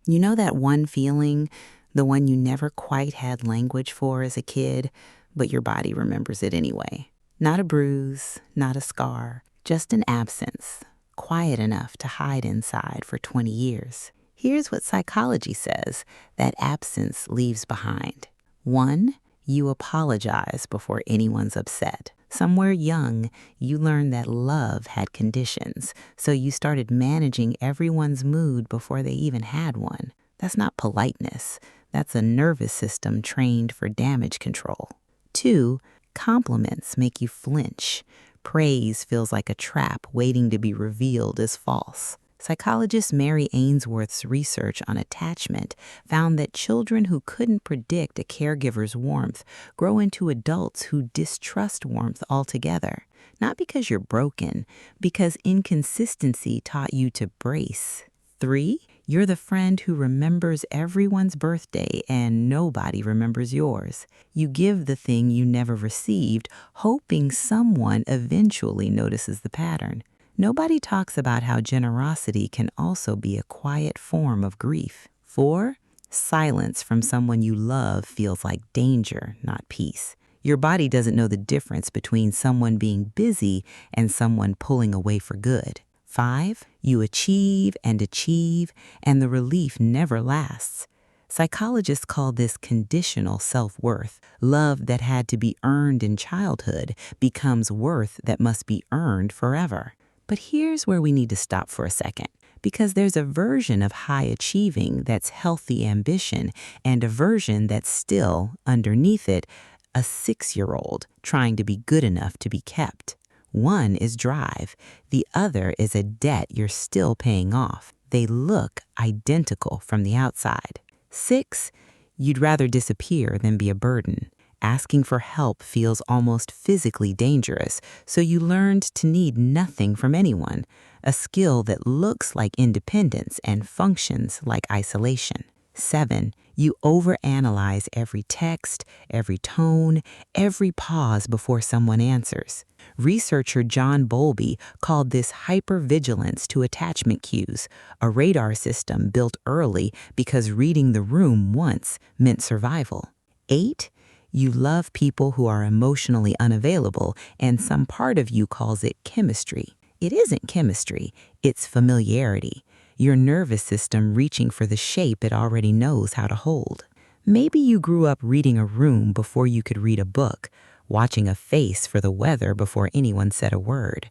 You know that one feeling, the one you never quite had language for as a kid, but your body remembers it anyway? Not a bruise, not a scar, just an absence, quiet enough to hide inside for 20 years. Here's what psychology says that absence leaves behind. 1, you apologize before anyone's upset. Somewhere young, you learned that love had conditions, so you started managing everyone's mood before they even had one. That's not politeness. That's a nervous system trained for damage control. 2, compliments make you flinch. Praise feels like a trap waiting to be revealed as false. Psychologist Mary Ainsworth's research on attachment found that children who couldn't predict a caregiver's warmth grow into adults who distrust warmth altogether. Not because you're broken, because inconsistency taught you to brace. 3, you're the friend who remembers everyone's birthday and nobody remembers yours. You give the thing you never received, hoping someone eventually notices the pattern. Nobody talks about how generosity can also be a quiet form of grief. 4, silence from someone you love feels like danger, not peace. Your body doesn't know the difference between someone being busy and someone pulling away for good. 5, you achieve, and the relief never lasts. Psychologists call this conditional self-worth. Love that had to be earned in childhood becomes worth that must be earned forever. But here's where we need to stop for a second, because there's a version of high achieving that's healthy ambition and a version that's still, underneath it, a 6-year-old trying to be good enough to be kept. One is drive. The other is a debt you're still paying off. They look identical from the outside. 6, you'd rather disappear than be a burden. Asking for help feels almost physically dangerous, so you learned to need nothing from anyone, a skill that looks like independence and functions like isolation. 7, you overanalyze every text, every tone, every pause before someone answers. Researcher John Bowlby called this hypervigilance to attachment cues, a radar system built early because reading the room once meant survival. 8, you love people who are emotionally unavailable, and some part of you calls it chemistry. It isn't chemistry, it's familiarity. Your nervous system reaching for the shape it already knows how to hold. Maybe you grew up reading a room before you could read a book, watching a face for the weather before anyone said a word.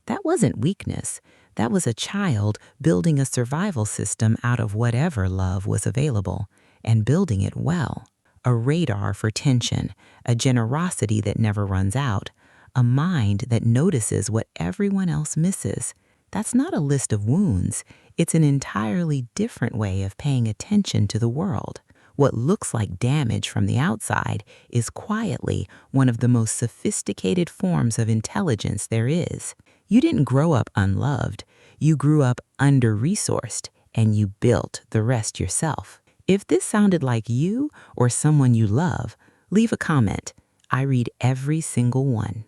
That wasn't weakness. That was a child building a survival system out of whatever love was available, and building it well. A radar for tension, a generosity that never runs out, a mind that notices what everyone else misses. That's not a list of wounds. It's an entirely different way of paying attention to the world. What looks like damage from the outside is quietly one of the most sophisticated forms of intelligence there is. You didn't grow up unloved. You grew up under-resourced, and you built the rest yourself. If this sounded like you or someone you love, leave a comment. I read every single one.